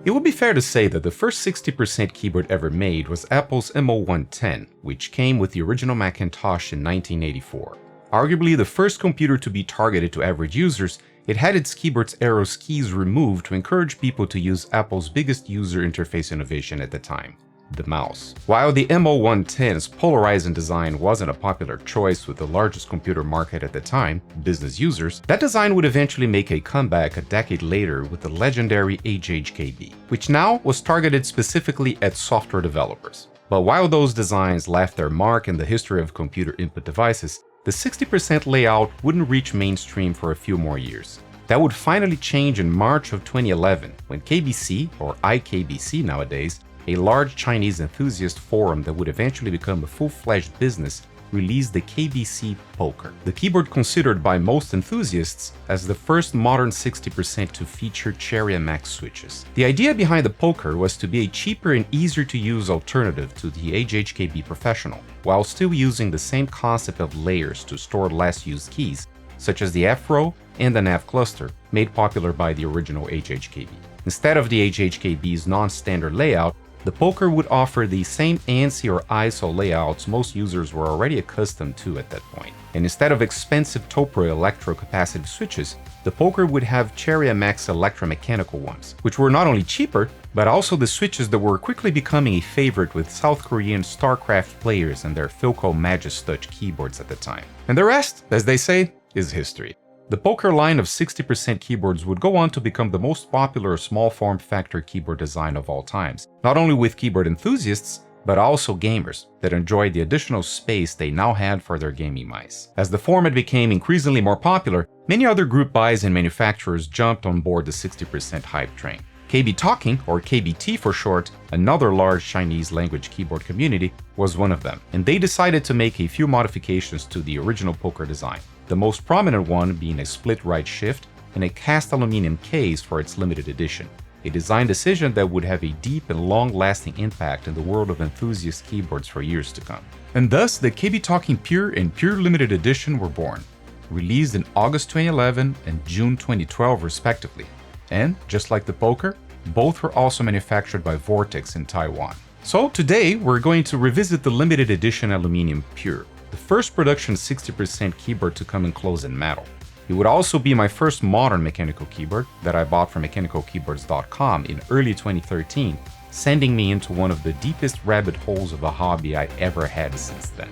It would be fair to say that the first 60% keyboard ever made was Apple's M0110, which came with the original Macintosh in 1984. Arguably the first computer to be targeted to average users, it had its keyboard's arrows keys removed to encourage people to use Apple's biggest user interface innovation at the time, the mouse. While the M0110's polarizing design wasn't a popular choice with the largest computer market at the time, business users, that design would eventually make a comeback a decade later with the legendary HHKB, which now was targeted specifically at software developers. But while those designs left their mark in the history of computer input devices, the 60% layout wouldn't reach mainstream for a few more years. That would finally change in March of 2011 when KBC, or IKBC nowadays, a large Chinese enthusiast forum that would eventually become a full-fledged business, released the KBC Poker, the keyboard considered by most enthusiasts as the first modern 60% to feature Cherry MX switches. The idea behind the Poker was to be a cheaper and easier to use alternative to the HHKB Professional, while still using the same concept of layers to store less used keys, such as the F-row and the nav cluster, made popular by the original HHKB. Instead of the HHKB's non-standard layout, the Poker would offer the same ANSI or ISO layouts most users were already accustomed to at that point. And instead of expensive Topro electrocapacitive switches, the Poker would have Cherry MX electromechanical ones, which were not only cheaper, but also the switches that were quickly becoming a favorite with South Korean StarCraft players and their Philco Magistouch keyboards at the time. And the rest, as they say, is history. The Poker line of 60% keyboards would go on to become the most popular small form factor keyboard design of all times, not only with keyboard enthusiasts, but also gamers that enjoyed the additional space they now had for their gaming mice. As the format became increasingly more popular, many other group buys and manufacturers jumped on board the 60% hype train. KBTalking, or KBT for short, another large Chinese language keyboard community, was one of them, and they decided to make a few modifications to the original Poker design, the most prominent one being a split right shift and a cast aluminum case for its limited edition, a design decision that would have a deep and long-lasting impact in the world of enthusiast keyboards for years to come. And thus, the KBTalking Pure and Pure Limited Edition were born, released in August 2011 and June 2012 respectively. And, just like the Poker, both were also manufactured by Vortex in Taiwan. So today, we're going to revisit the limited edition aluminum Pure, the first production 60% keyboard to come enclosed in metal. It would also be my first modern mechanical keyboard that I bought from mechanicalkeyboards.com in early 2013, sending me into one of the deepest rabbit holes of the hobby I ever had since then.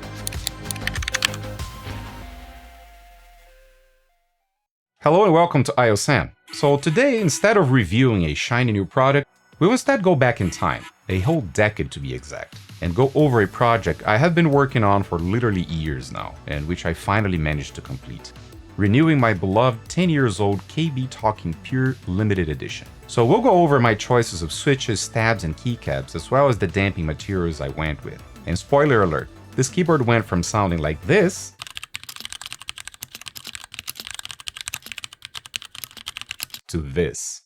Hello and welcome to IOSAM. So today, instead of reviewing a shiny new product, we'll instead go back in time, a whole decade to be exact, and go over a project I have been working on for literally years now, and which I finally managed to complete. Renewing my beloved 10 years old KBTalking Pure Limited Edition. So we'll go over my choices of switches, stabs, and keycaps, as well as the damping materials I went with. And spoiler alert, this keyboard went from sounding like this to this.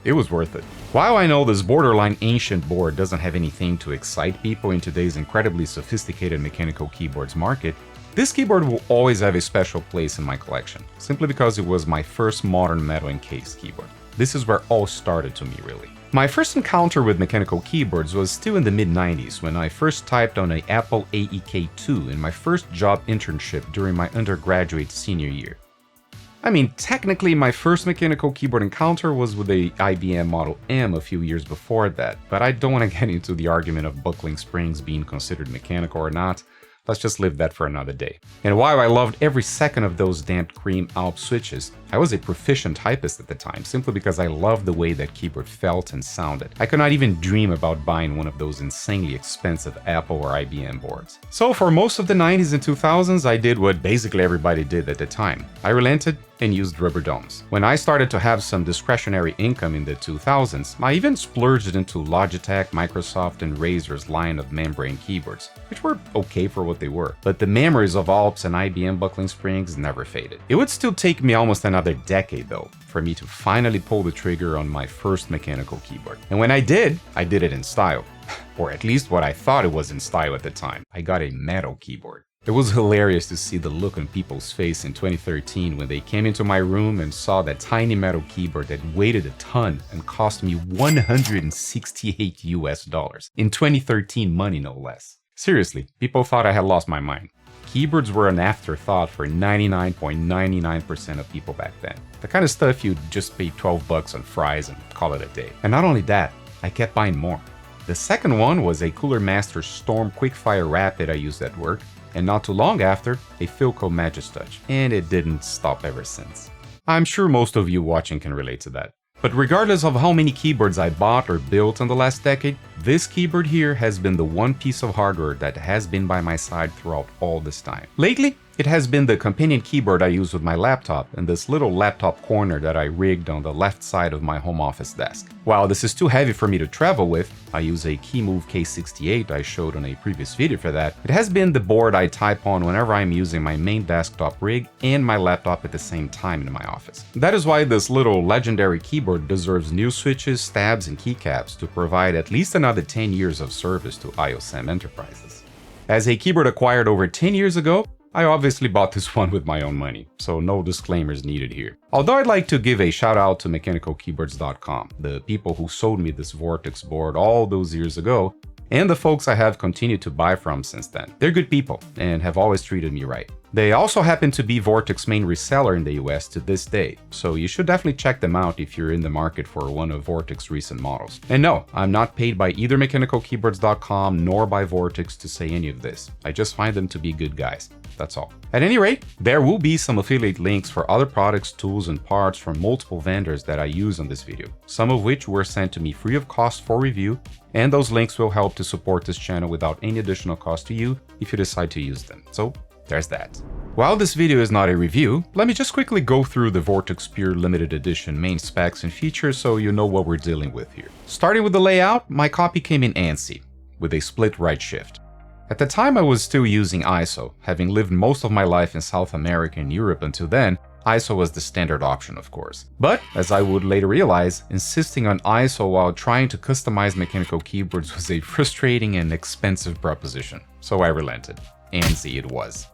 It was worth it. While I know this borderline ancient board doesn't have anything to excite people in today's incredibly sophisticated mechanical keyboards market, this keyboard will always have a special place in my collection, simply because it was my first modern metal encased keyboard. This is where all started to me, really. My first encounter with mechanical keyboards was still in the mid-90s when I first typed on an Apple AEK2 in my first job internship during my undergraduate senior year. I mean, technically my first mechanical keyboard encounter was with the IBM Model M a few years before that, but I don't want to get into the argument of buckling springs being considered mechanical or not. Let's just leave that for another day. And while I loved every second of those damped cream Alp switches, I was a proficient typist at the time, simply because I loved the way that keyboard felt and sounded. I could not even dream about buying one of those insanely expensive Apple or IBM boards. So for most of the 90s and 2000s, I did what basically everybody did at the time. I relented and used rubber domes. When I started to have some discretionary income in the 2000s, I even splurged into Logitech, Microsoft, and Razer's line of membrane keyboards, which were okay for what they were. But the memories of Alps and IBM buckling springs never faded. It would still take me almost another decade, though, for me to finally pull the trigger on my first mechanical keyboard. And when I did it in style. Or at least what I thought it was in style at the time. I got a metal keyboard. It was hilarious to see the look on people's face in 2013 when they came into my room and saw that tiny metal keyboard that weighed a ton and cost me $168 US in 2013 money, no less. Seriously, people thought I had lost my mind. Keyboards were an afterthought for 99.99% of people back then. The kind of stuff you'd just pay 12 bucks on fries and call it a day. And not only that, I kept buying more. The second one was a Cooler Master Storm Quickfire Rapid I used at work, and not too long after, a Philco Magistouch, and it didn't stop ever since. I'm sure most of you watching can relate to that. But regardless of how many keyboards I bought or built in the last decade, this keyboard here has been the one piece of hardware that has been by my side throughout all this time. Lately, it has been the companion keyboard I use with my laptop and this little laptop corner that I rigged on the left side of my home office desk. While this is too heavy for me to travel with, I use a KeyMove K68 I showed on a previous video for that. It has been the board I type on whenever I'm using my main desktop rig and my laptop at the same time in my office. That is why this little legendary keyboard deserves new switches, stabs, and keycaps to provide at least another 10 years of service to IOSM enterprises. As a keyboard acquired over 10 years ago, I obviously bought this one with my own money, so no disclaimers needed here. Although I'd like to give a shout out to mechanicalkeyboards.com, the people who sold me this Vortex board all those years ago, and the folks I have continued to buy from since then. They're good people and have always treated me right. They also happen to be Vortex main reseller in the US to this day, so you should definitely check them out if you're in the market for one of Vortex's recent models. And no, I'm not paid by either mechanicalkeyboards.com nor by Vortex to say any of this. I just find them to be good guys. That's all. At any rate, there will be some affiliate links for other products, tools, and parts from multiple vendors that I use on this video, some of which were sent to me free of cost for review, and those links will help to support this channel without any additional cost to you if you decide to use them. So there's that. While this video is not a review, let me just quickly go through the Vortex Pure Limited Edition main specs and features so you know what we're dealing with here. Starting with the layout, my copy came in ANSI, with a split right shift. At the time I was still using ISO, having lived most of my life in South America and Europe until then. ISO was the standard option, of course. But, as I would later realize, insisting on ISO while trying to customize mechanical keyboards was a frustrating and expensive proposition, so I relented. ANSI it was.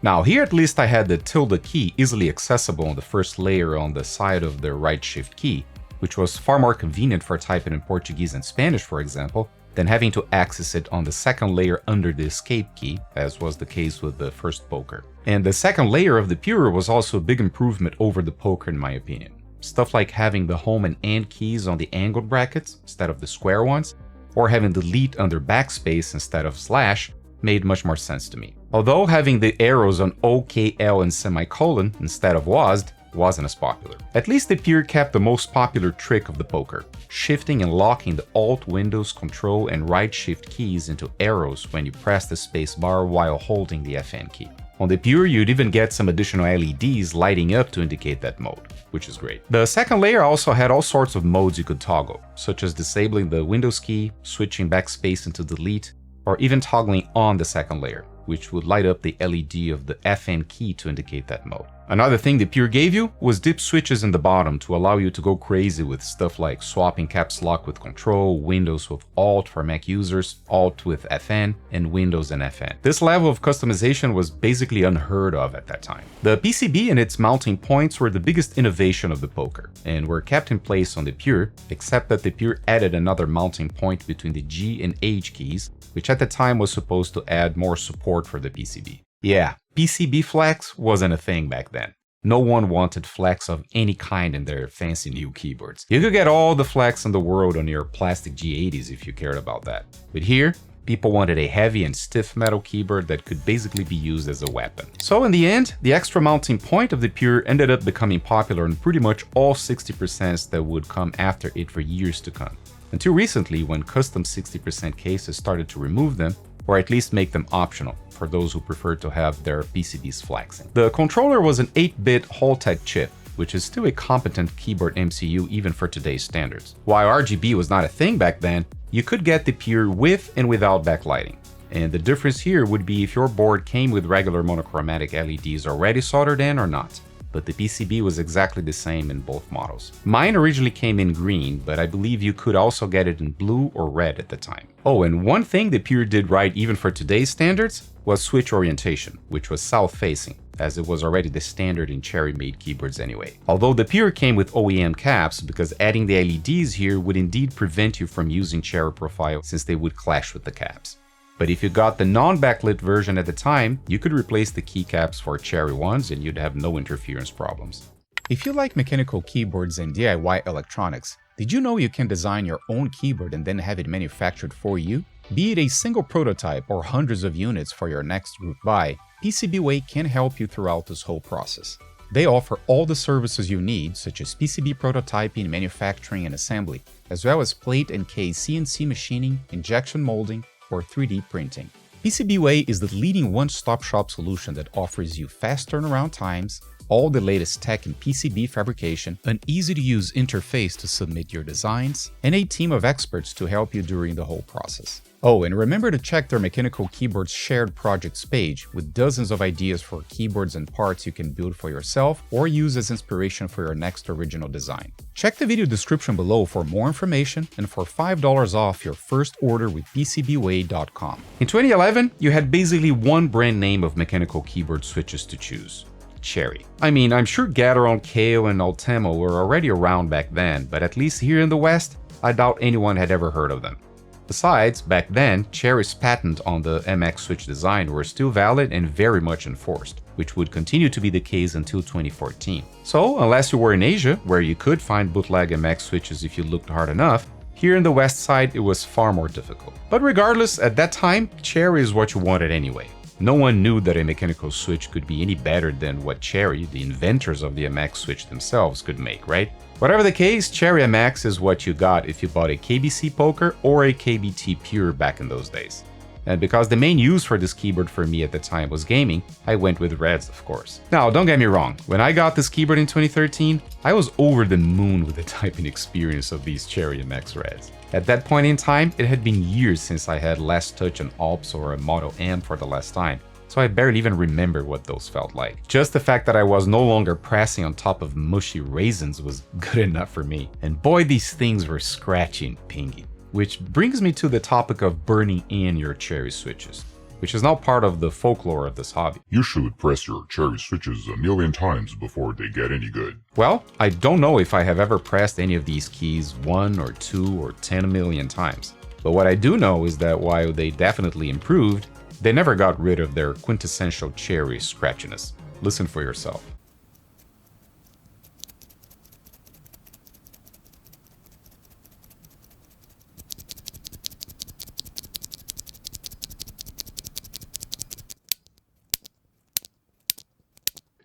Now here at least I had the tilde key easily accessible on the first layer on the side of the right shift key, which was far more convenient for typing in Portuguese and Spanish, for example, than having to access it on the second layer under the escape key, as was the case with the first poker. And the second layer of the Pure was also a big improvement over the poker in my opinion. Stuff like having the home and end keys on the angled brackets instead of the square ones, or having delete under backspace instead of slash, made much more sense to me. Although having the arrows on OK, L, and semicolon instead of WASD wasn't as popular. At least the Pure kept the most popular trick of the poker, shifting and locking the Alt, Windows, Control, and right shift keys into arrows when you press the space bar while holding the FN key. On the Pure, you'd even get some additional LEDs lighting up to indicate that mode, which is great. The second layer also had all sorts of modes you could toggle, such as disabling the Windows key, switching backspace into delete, or even toggling on the second layer, which would light up the LED of the FN key to indicate that mode. Another thing the Pure gave you was dip switches in the bottom to allow you to go crazy with stuff like swapping caps lock with Control, Windows with Alt for Mac users, Alt with FN, and Windows and FN. This level of customization was basically unheard of at that time. The PCB and its mounting points were the biggest innovation of the poker, and were kept in place on the Pure, except that the Pure added another mounting point between the G and H keys, which at the time was supposed to add more support for the PCB. Yeah, PCB flex wasn't a thing back then. No one wanted flex of any kind in their fancy new keyboards. You could get all the flex in the world on your plastic G80s if you cared about that. But here, people wanted a heavy and stiff metal keyboard that could basically be used as a weapon. So in the end, the extra mounting point of the Pure ended up becoming popular in pretty much all 60% that would come after it for years to come. Until recently, when custom 60% cases started to remove them, or at least make them optional for those who prefer to have their PCBs flexing. The controller was an 8-bit Vortex chip, which is still a competent keyboard MCU even for today's standards. While RGB was not a thing back then, you could get the Pure with and without backlighting. And the difference here would be if your board came with regular monochromatic LEDs already soldered in or not. But the PCB was exactly the same in both models. Mine originally came in green, but I believe you could also get it in blue or red at the time. Oh, and one thing the Pure did right even for today's standards, was switch orientation, which was south-facing, as it was already the standard in Cherry-made keyboards anyway. Although the Pure came with OEM caps, because adding the LEDs here would indeed prevent you from using Cherry profile since they would clash with the caps. But if you got the non-backlit version at the time, you could replace the keycaps for Cherry ones and you'd have no interference problems. If you like mechanical keyboards and DIY electronics, did you know you can design your own keyboard and then have it manufactured for you? Be it a single prototype or hundreds of units for your next group buy, PCBWay can help you throughout this whole process. They offer all the services you need, such as PCB prototyping, manufacturing, and assembly, as well as plate and case CNC machining, injection molding, or 3D printing. PCBWay is the leading one-stop shop solution that offers you fast turnaround times, all the latest tech in PCB fabrication, an easy-to-use interface to submit your designs, and a team of experts to help you during the whole process. Oh, and remember to check their Mechanical Keyboards shared projects page with dozens of ideas for keyboards and parts you can build for yourself or use as inspiration for your next original design. Check the video description below for more information and for $5 off your first order with PCBWay.com. In 2011, you had basically one brand name of mechanical keyboard switches to choose: Cherry. I mean, I'm sure Gateron, KO, and Ultimo were already around back then, but at least here in the West, I doubt anyone had ever heard of them. Besides, back then, Cherry's patent on the MX switch design were still valid and very much enforced, which would continue to be the case until 2014. So, unless you were in Asia, where you could find bootleg MX switches if you looked hard enough, here in the West side it was far more difficult. But regardless, at that time, Cherry is what you wanted anyway. No one knew that a mechanical switch could be any better than what Cherry, the inventors of the MX switch themselves, could make, right? Whatever the case, Cherry MX is what you got if you bought a KBC Poker or a KBT Pure back in those days. And because the main use for this keyboard for me at the time was gaming, I went with Reds, of course. Now, don't get me wrong, when I got this keyboard in 2013, I was over the moon with the typing experience of these Cherry MX Reds. At that point in time, it had been years since I had last touched an Alps or a Moto M for the last time, so I barely even remember what those felt like. Just the fact that I was no longer pressing on top of mushy raisins was good enough for me. And boy, these things were scratchy and pingy. Which brings me to the topic of burning in your Cherry switches, which is now part of the folklore of this hobby. You should press your Cherry switches a million times before they get any good. Well, I don't know if I have ever pressed any of these keys 1 or 2 or 10 million times. But what I do know is that while they definitely improved, they never got rid of their quintessential Cherry scratchiness. Listen for yourself.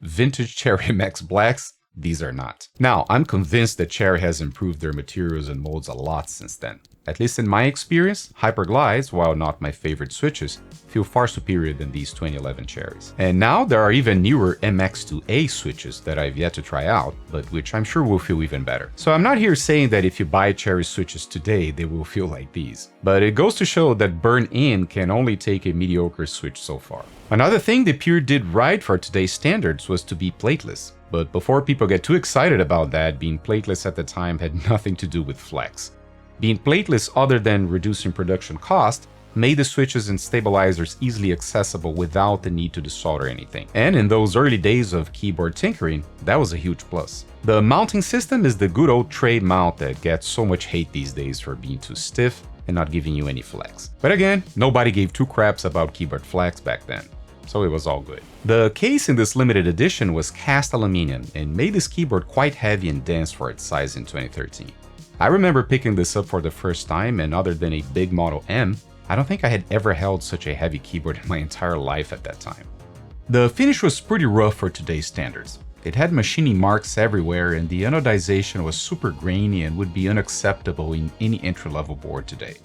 Vintage Cherry MX Blacks? These are not. Now, I'm convinced that Cherry has improved their materials and molds a lot since then. At least in my experience, Hyperglides, while not my favorite switches, feel far superior than these 2011 Cherries. And now there are even newer MX2A switches that I've yet to try out, but which I'm sure will feel even better. So I'm not here saying that if you buy Cherry switches today, they will feel like these. But it goes to show that burn-in can only take a mediocre switch so far. Another thing the Pure did right for today's standards was to be plateless. But before people get too excited about that, being plateless at the time had nothing to do with flex. Being plateless, other than reducing production cost, made the switches and stabilizers easily accessible without the need to desolder anything. And in those early days of keyboard tinkering, that was a huge plus. The mounting system is the good old tray mount that gets so much hate these days for being too stiff and not giving you any flex. But again, nobody gave two craps about keyboard flex back then, so it was all good. The case in this limited edition was cast aluminum and made this keyboard quite heavy and dense for its size in 2013. I remember picking this up for the first time, and other than a big Moto M, I don't think I had ever held such a heavy keyboard in my entire life at that time. The finish was pretty rough for today's standards. It had machining marks everywhere, and the anodization was super grainy and would be unacceptable in any entry-level board today.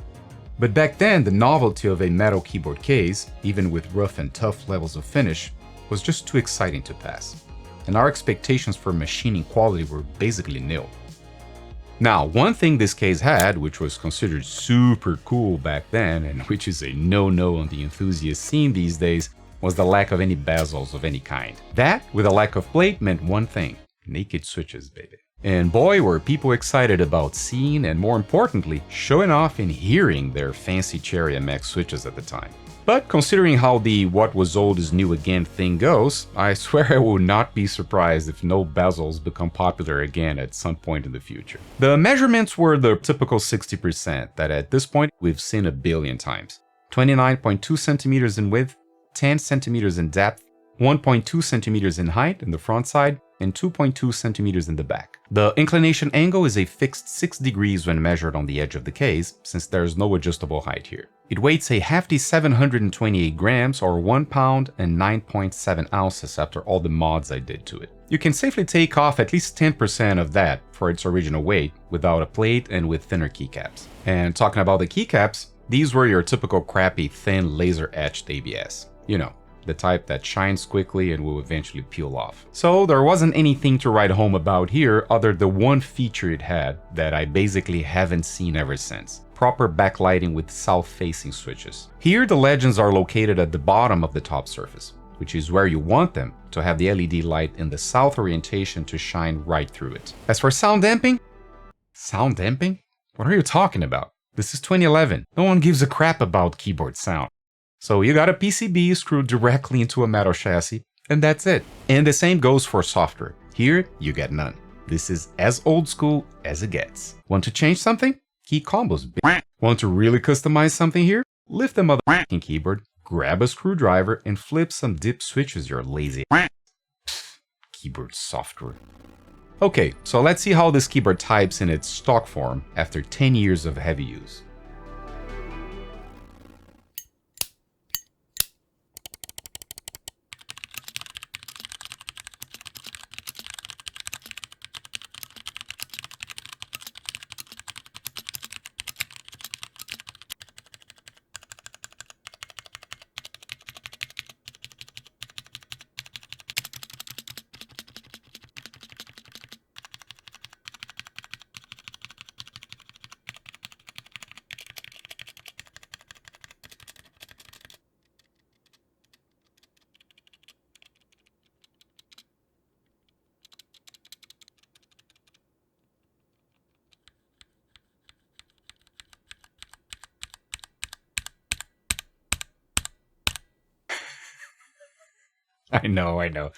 But back then, the novelty of a metal keyboard case, even with rough and tough levels of finish, was just too exciting to pass. And our expectations for machining quality were basically nil. Now, one thing this case had, which was considered super cool back then, and which is a no-no on the enthusiast scene these days, was the lack of any bezels of any kind. That, with a lack of plate, meant one thing: naked switches, baby. And boy, were people excited about seeing, and more importantly, showing off and hearing their fancy Cherry MX switches at the time. But considering how the what was old is new again thing goes, I swear I will not be surprised if no bezels become popular again at some point in the future. The measurements were the typical 60% that at this point we've seen a billion times. 29.2 centimeters in width, 10 centimeters in depth, 1.2 centimeters in height in the front side, and 2.2 centimeters in the back. The inclination angle is a fixed 6 degrees when measured on the edge of the case, since there's no adjustable height here. It weighs a hefty 728 grams or 1 pound and 9.7 ounces after all the mods I did to it. You can safely take off at least 10% of that for its original weight without a plate and with thinner keycaps. And talking about the keycaps, these were your typical crappy thin laser etched ABS. You know, the type that shines quickly and will eventually peel off. So there wasn't anything to write home about here other than the one feature it had that I basically haven't seen ever since. Proper backlighting with south-facing switches. Here the legends are located at the bottom of the top surface, which is where you want them to have the LED light in the south orientation to shine right through it. As for sound damping? Sound damping? What are you talking about? This is 2011. No one gives a crap about keyboard sound. So you got a PCB screwed directly into a metal chassis, and that's it. And the same goes for software. Here, you get none. This is as old school as it gets. Want to change something? Key combos, bitch. Want to really customize something here? Lift the motherfucking keyboard, grab a screwdriver, and flip some dip switches, you're lazy. Keyboard software. Okay, so let's see how this keyboard types in its stock form after 10 years of heavy use. I know.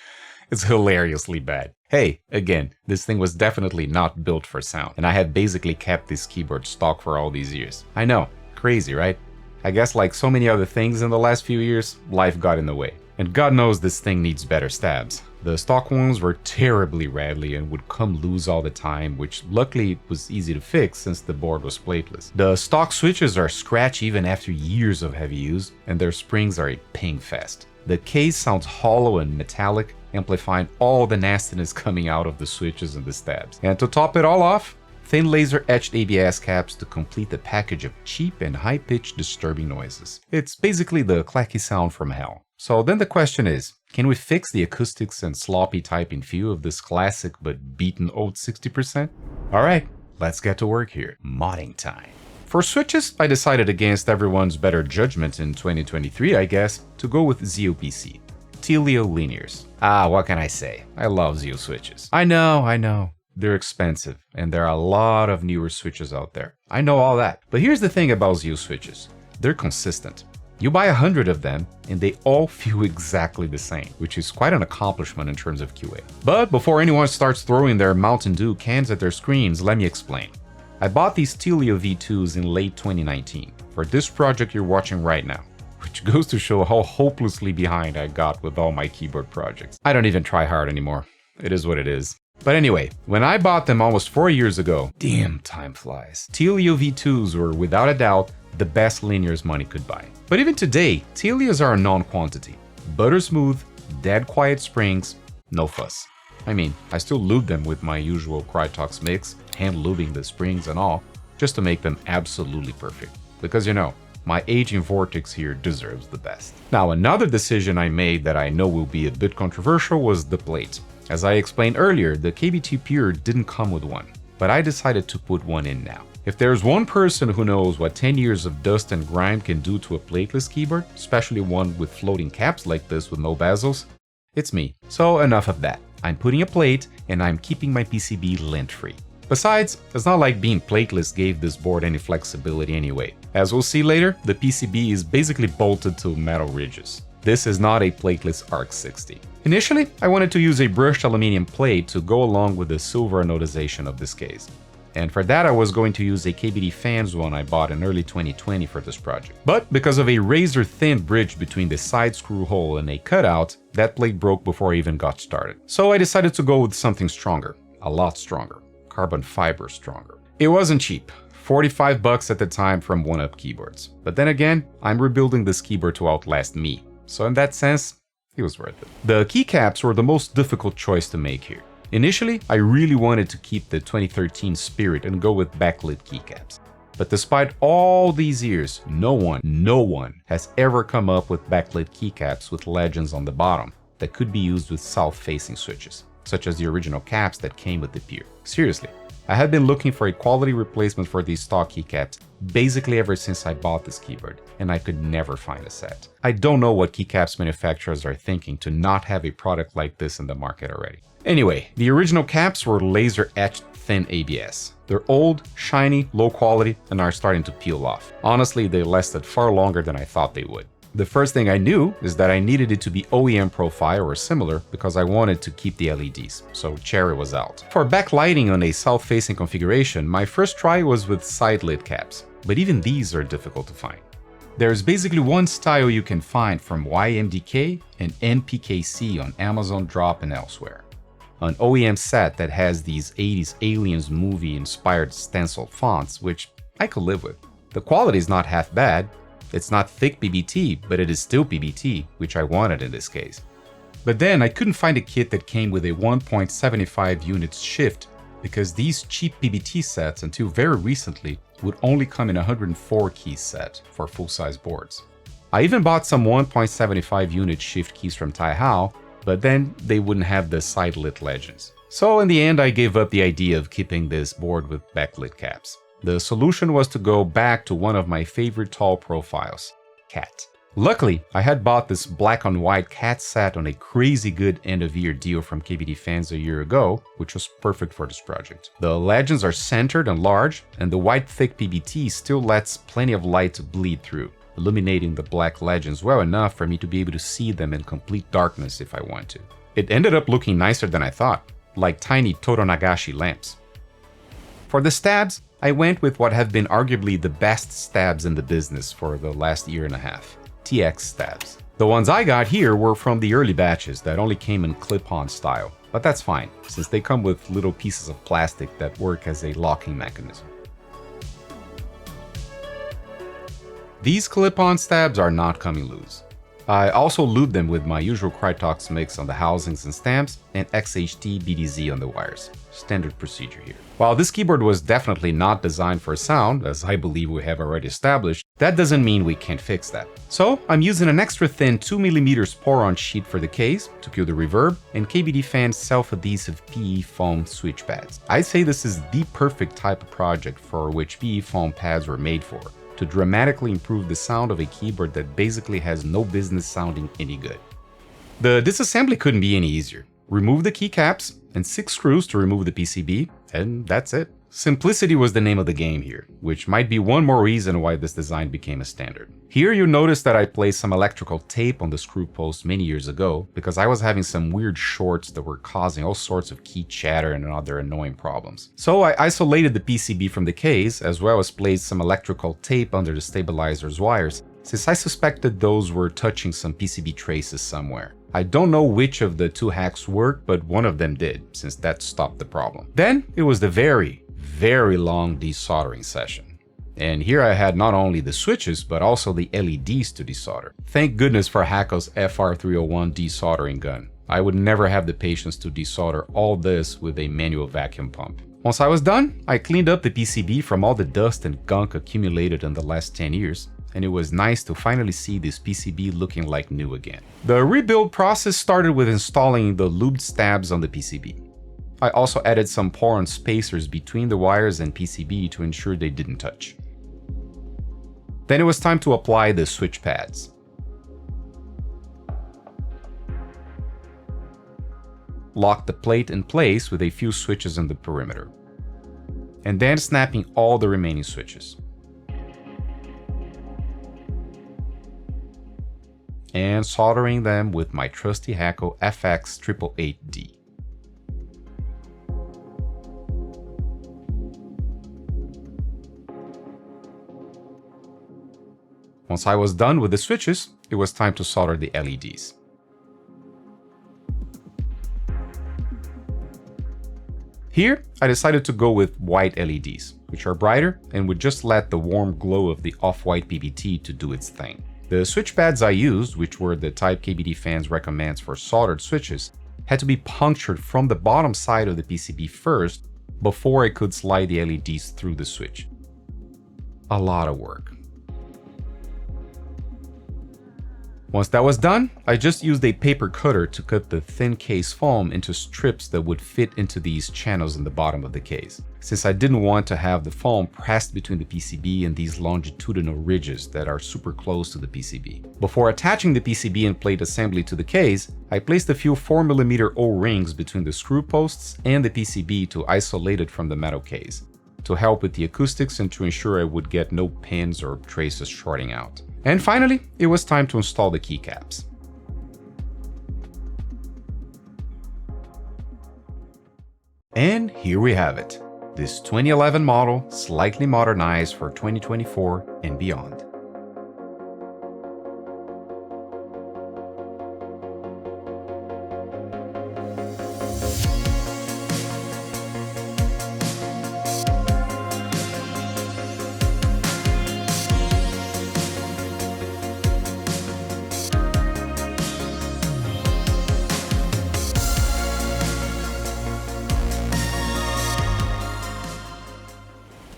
It's hilariously bad. Hey, again, this thing was definitely not built for sound, and I have basically kept this keyboard stock for all these years. I know, crazy, right? I guess like so many other things in the last few years, life got in the way. And God knows this thing needs better stabs. The stock ones were terribly rattly and would come loose all the time, which luckily was easy to fix since the board was plateless. The stock switches are scratchy even after years of heavy use, and their springs are a ping fest. The case sounds hollow and metallic, amplifying all the nastiness coming out of the switches and the stabs. And to top it all off, thin laser etched ABS caps to complete the package of cheap and high-pitched disturbing noises. It's basically the clacky sound from hell. So then the question is, can we fix the acoustics and sloppy typing feel of this classic but beaten old 60%? Alright, let's get to work here. Modding time. For switches, I decided against everyone's better judgment in 2023, I guess, to go with ZOPC. Teleo linears. What can I say? I love ZO switches. I know. They're expensive, and there are a lot of newer switches out there. I know all that. But here's the thing about ZO switches. They're consistent. You buy 100 of them, and they all feel exactly the same, which is quite an accomplishment in terms of QA. But before anyone starts throwing their Mountain Dew cans at their screens, let me explain. I bought these Teleo V2s in late 2019 for this project you're watching right now, which goes to show how hopelessly behind I got with all my keyboard projects. I don't even try hard anymore. It is what it is. But anyway, when I bought them almost 4 years ago, damn time flies, Teleo V2s were without a doubt the best linears money could buy. But even today, Teleos are a known quantity. Butter smooth, dead quiet springs, no fuss. I mean, I still lube them with my usual Krytox mix, hand lubing the springs and all, just to make them absolutely perfect. Because you know, my aging Vortex here deserves the best. Now, another decision I made that I know will be a bit controversial was the plate. As I explained earlier, the KBT Pure didn't come with one, but I decided to put one in now. If there's one person who knows what 10 years of dust and grime can do to a plateless keyboard, especially one with floating caps like this with no bezels, it's me. So enough of that. I'm putting a plate, and I'm keeping my PCB lint-free. Besides, it's not like being plateless gave this board any flexibility anyway. As we'll see later, the PCB is basically bolted to metal ridges. This is not a plateless ARC60. Initially, I wanted to use a brushed aluminum plate to go along with the silver anodization of this case. And for that, I was going to use a KBT fans one I bought in early 2020 for this project. But because of a razor-thin bridge between the side screw hole and a cutout, that plate broke before I even got started. So I decided to go with something stronger, a lot stronger, carbon fiber stronger. It wasn't cheap, $45 at the time from 1UP keyboards. But then again, I'm rebuilding this keyboard to outlast me. So in that sense, it was worth it. The keycaps were the most difficult choice to make here. Initially, I really wanted to keep the 2013 spirit and go with backlit keycaps. But despite all these years, no one has ever come up with backlit keycaps with legends on the bottom that could be used with south-facing switches, such as the original caps that came with the Pure. Seriously, I had been looking for a quality replacement for these stock keycaps basically ever since I bought this keyboard, and I could never find a set. I don't know what keycaps manufacturers are thinking to not have a product like this in the market already. Anyway, the original caps were laser-etched thin ABS. They're old, shiny, low quality, and are starting to peel off. Honestly, they lasted far longer than I thought they would. The first thing I knew is that I needed it to be OEM profile or similar because I wanted to keep the LEDs, so cherry was out. For backlighting on a south-facing configuration, my first try was with side-lit caps, but even these are difficult to find. There's basically one style you can find from YMDK and NPKC on Amazon Drop and elsewhere. An OEM set that has these 80s Aliens movie-inspired stencil fonts, which I could live with. The quality is not half bad. It's not thick PBT, but it is still PBT, which I wanted in this case. But then I couldn't find a kit that came with a 1.75 units shift because these cheap PBT sets, until very recently, would only come in a 104 key set for full-size boards. I even bought some 1.75 unit shift keys from Taihao, but then they wouldn't have the side-lit legends. So in the end, I gave up the idea of keeping this board with backlit caps. The solution was to go back to one of my favorite tall profiles, Cat. Luckily, I had bought this black on white Cat set on a crazy good end-of-year deal from KBT fans a year ago, which was perfect for this project. The legends are centered and large, and the white thick PBT still lets plenty of light to bleed through, illuminating the black legends well enough for me to be able to see them in complete darkness if I want to. It ended up looking nicer than I thought, like tiny Toronagashi lamps. For the stabs, I went with what have been arguably the best stabs in the business for the last year and a half, TX stabs. The ones I got here were from the early batches that only came in clip-on style, but that's fine, since they come with little pieces of plastic that work as a locking mechanism. These clip-on stabs are not coming loose. I also lube them with my usual Krytox mix on the housings and stamps and XHT BDZ on the wires. Standard procedure here. While this keyboard was definitely not designed for sound, as I believe we have already established, that doesn't mean we can't fix that. So I'm using an extra thin 2mm Poron sheet for the case to kill the reverb and KBT fans self-adhesive PE foam switch pads. I'd say this is the perfect type of project for which PE foam pads were made for, to dramatically improve the sound of a keyboard that basically has no business sounding any good. The disassembly couldn't be any easier. Remove the keycaps and 6 screws to remove the PCB, and that's it. Simplicity was the name of the game here, which might be one more reason why this design became a standard. Here you notice that I placed some electrical tape on the screw post many years ago because I was having some weird shorts that were causing all sorts of key chatter and other annoying problems. So I isolated the PCB from the case, as well as placed some electrical tape under the stabilizer's wires, since I suspected those were touching some PCB traces somewhere. I don't know which of the two hacks worked, but one of them did, since that stopped the problem. Then it was the very long desoldering session. And here I had not only the switches, but also the LEDs to desolder. Thank goodness for Hakko's FR301 desoldering gun. I would never have the patience to desolder all this with a manual vacuum pump. Once I was done, I cleaned up the PCB from all the dust and gunk accumulated in the last 10 years, and it was nice to finally see this PCB looking like new again. The rebuild process started with installing the lubed stabs on the PCB. I also added some Poron spacers between the wires and PCB to ensure they didn't touch. Then it was time to apply the switch pads. Lock the plate in place with a few switches on the perimeter, and then snapping all the remaining switches. and soldering them with my trusty Hakko FX888D. Once I was done with the switches, it was time to solder the LEDs. Here, I decided to go with white LEDs, which are brighter and would just let the warm glow of the off-white PBT to do its thing. The switch pads I used, which were the type KBT fans recommends for soldered switches, had to be punctured from the bottom side of the PCB first before I could slide the LEDs through the switch. A lot of work. Once that was done, I just used a paper cutter to cut the thin case foam into strips that would fit into these channels in the bottom of the case, since I didn't want to have the foam pressed between the PCB and these longitudinal ridges that are super close to the PCB. Before attaching the PCB and plate assembly to the case, I placed a few 4mm O-rings between the screw posts and the PCB to isolate it from the metal case, to help with the acoustics and to ensure I would get no pins or traces shorting out. And finally, it was time to install the keycaps. And here we have it, this 2011 model, slightly modernized for 2024 and beyond.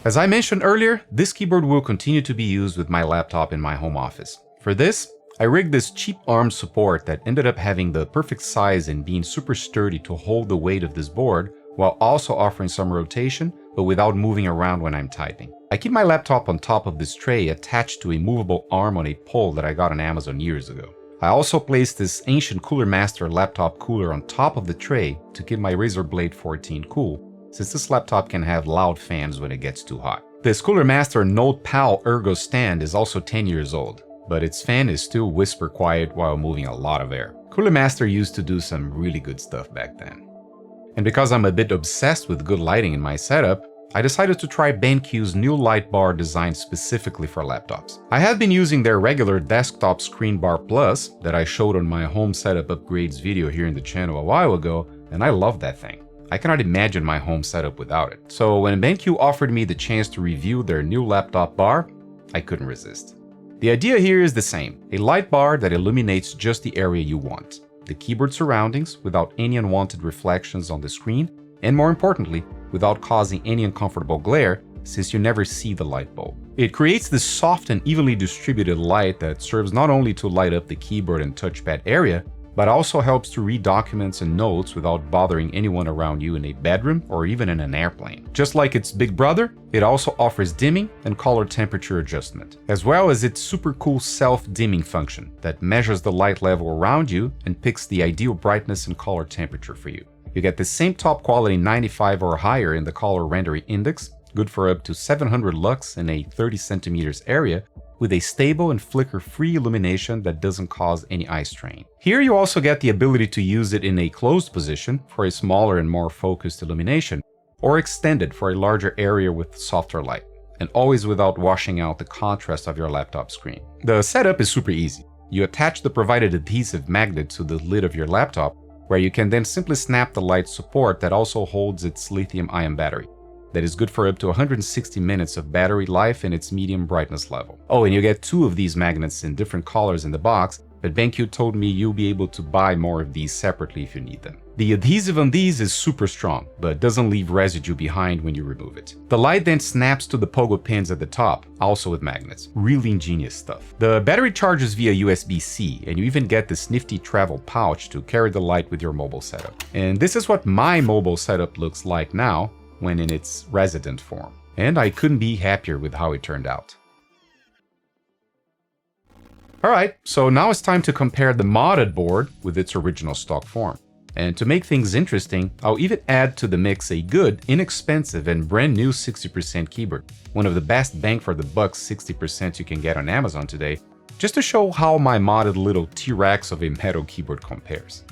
As I mentioned earlier, this keyboard will continue to be used with my laptop in my home office. For this, I rigged this cheap arm support that ended up having the perfect size and being super sturdy to hold the weight of this board, while also offering some rotation, but without moving around when I'm typing. I keep my laptop on top of this tray attached to a movable arm on a pole that I got on Amazon years ago. I also placed this ancient Cooler Master laptop cooler on top of the tray to keep my Razer Blade 14 cool, since this laptop can have loud fans when it gets too hot. This Cooler Master Note Pal Ergo stand is also 10 years old, but its fan is still whisper quiet while moving a lot of air. Cooler Master used to do some really good stuff back then. And because I'm a bit obsessed with good lighting in my setup, I decided to try BenQ's new light bar designed specifically for laptops. I have been using their regular desktop screen bar plus that I showed on my home setup upgrades video here in the channel a while ago, and I love that thing. I cannot imagine my home setup without it. So when BenQ offered me the chance to review their new laptop bar, I couldn't resist. The idea here is the same, a light bar that illuminates just the area you want, the keyboard surroundings without any unwanted reflections on the screen, and more importantly, without causing any uncomfortable glare, since you never see the light bulb. It creates this soft and evenly distributed light that serves not only to light up the keyboard and touchpad area, but also helps to read documents and notes without bothering anyone around you in a bedroom or even in an airplane. Just like its big brother, it also offers dimming and color temperature adjustment, as well as its super cool self-dimming function that measures the light level around you and picks the ideal brightness and color temperature for you. You get the same top quality 95 or higher in the color rendering index, good for up to 700 lux in a 30 centimeters area, with a stable and flicker-free illumination that doesn't cause any eye strain. Here you also get the ability to use it in a closed position for a smaller and more focused illumination, or extended for a larger area with softer light, and always without washing out the contrast of your laptop screen. The setup is super easy. You attach the provided adhesive magnet to the lid of your laptop, where you can then simply snap the light support that also holds its lithium-ion battery. That is good for up to 160 minutes of battery life in its medium brightness level. Oh, and you get 2 of these magnets in different colors in the box, but BenQ told me you'll be able to buy more of these separately if you need them. The adhesive on these is super strong, but doesn't leave residue behind when you remove it. The light then snaps to the pogo pins at the top, also with magnets. Really ingenious stuff. The battery charges via USB-C, and you even get this nifty travel pouch to carry the light with your mobile setup. And this is what my mobile setup looks like now, when in its resident form. And I couldn't be happier with how it turned out. Alright, so now it's time to compare the modded board with its original stock form. And to make things interesting, I'll even add to the mix a good, inexpensive, and brand new 60% keyboard, one of the best bang for the buck 60% you can get on Amazon today, just to show how my modded little T-Rex of a metal keyboard compares.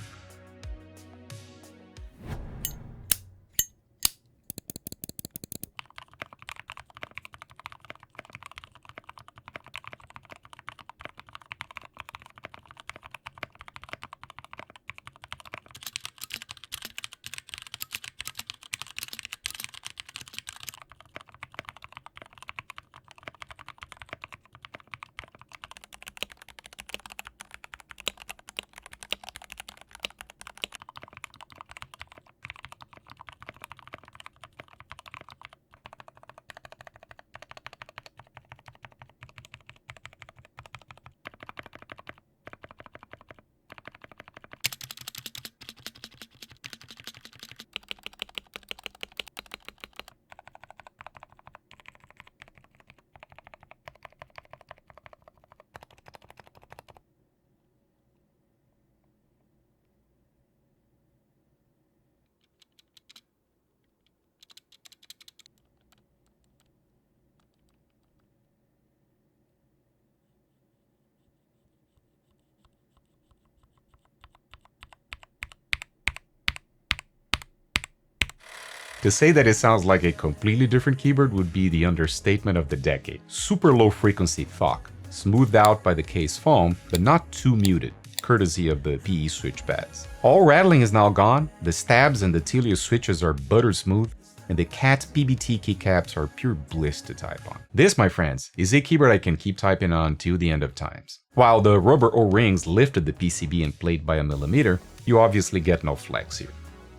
To say that it sounds like a completely different keyboard would be the understatement of the decade. Super low frequency thok, smoothed out by the case foam, but not too muted, courtesy of the PE switch pads. All rattling is now gone, the stabs and the Telio switches are butter smooth, and the CAT PBT keycaps are pure bliss to type on. This, my friends, is a keyboard I can keep typing on till the end of times. While the rubber O-rings lifted the PCB and plate by a millimeter, you obviously get no flex here.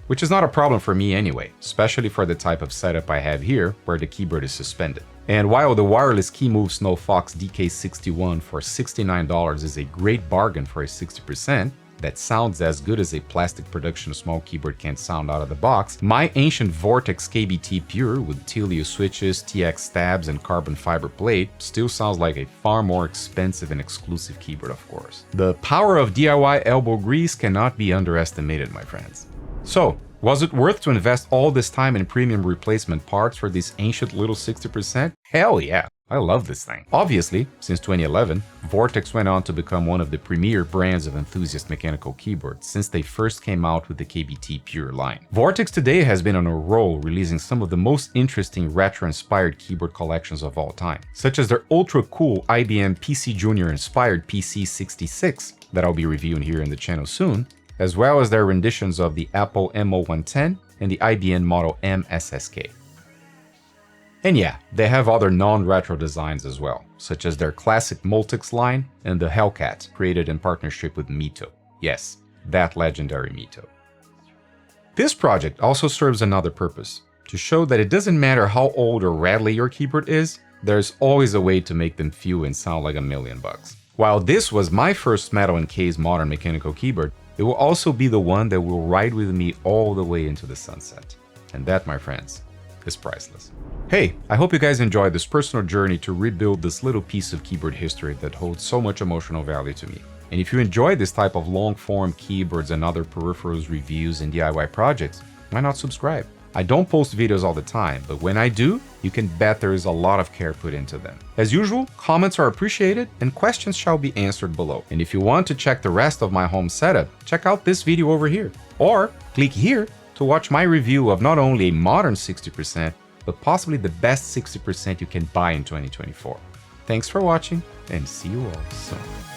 Which is not a problem for me anyway, especially for the type of setup I have here, where the keyboard is suspended. And while the wireless KeyMove Snow Fox DK61 for $69 is a great bargain for a 60%, that sounds as good as a plastic production small keyboard can sound out of the box, my ancient Vortex KBT Pure with Telio switches, TX stabs, and carbon fiber plate still sounds like a far more expensive and exclusive keyboard, of course. The power of DIY elbow grease cannot be underestimated, my friends. So, was it worth to invest all this time in premium replacement parts for this ancient little 60%? Hell yeah, I love this thing. Obviously, since 2011, Vortex went on to become one of the premier brands of enthusiast mechanical keyboards since they first came out with the KBT Pure line. Vortex today has been on a roll, releasing some of the most interesting retro-inspired keyboard collections of all time, such as their ultra-cool IBM PC Junior inspired PC66 that I'll be reviewing here in the channel soon, as well as their renditions of the Apple M0110 and the IBM Model M SSK. And yeah, they have other non-retro designs as well, such as their classic Multics line and the Hellcat, created in partnership with Mito. Yes, that legendary Mito. This project also serves another purpose, to show that it doesn't matter how old or rattly your keyboard is, there's always a way to make them feel and sound like $1,000,000. While this was my first metal encased modern mechanical keyboard, it will also be the one that will ride with me all the way into the sunset. And that, my friends, is priceless. Hey, I hope you guys enjoyed this personal journey to rebuild this little piece of keyboard history that holds so much emotional value to me. And if you enjoy this type of long-form keyboards and other peripherals reviews and DIY projects, why not subscribe? I don't post videos all the time, but when I do, you can bet there is a lot of care put into them. As usual, comments are appreciated and questions shall be answered below. And if you want to check the rest of my home setup, check out this video over here. Or click here to watch my review of not only a modern 60%, but possibly the best 60% you can buy in 2024. Thanks for watching, and see you all soon.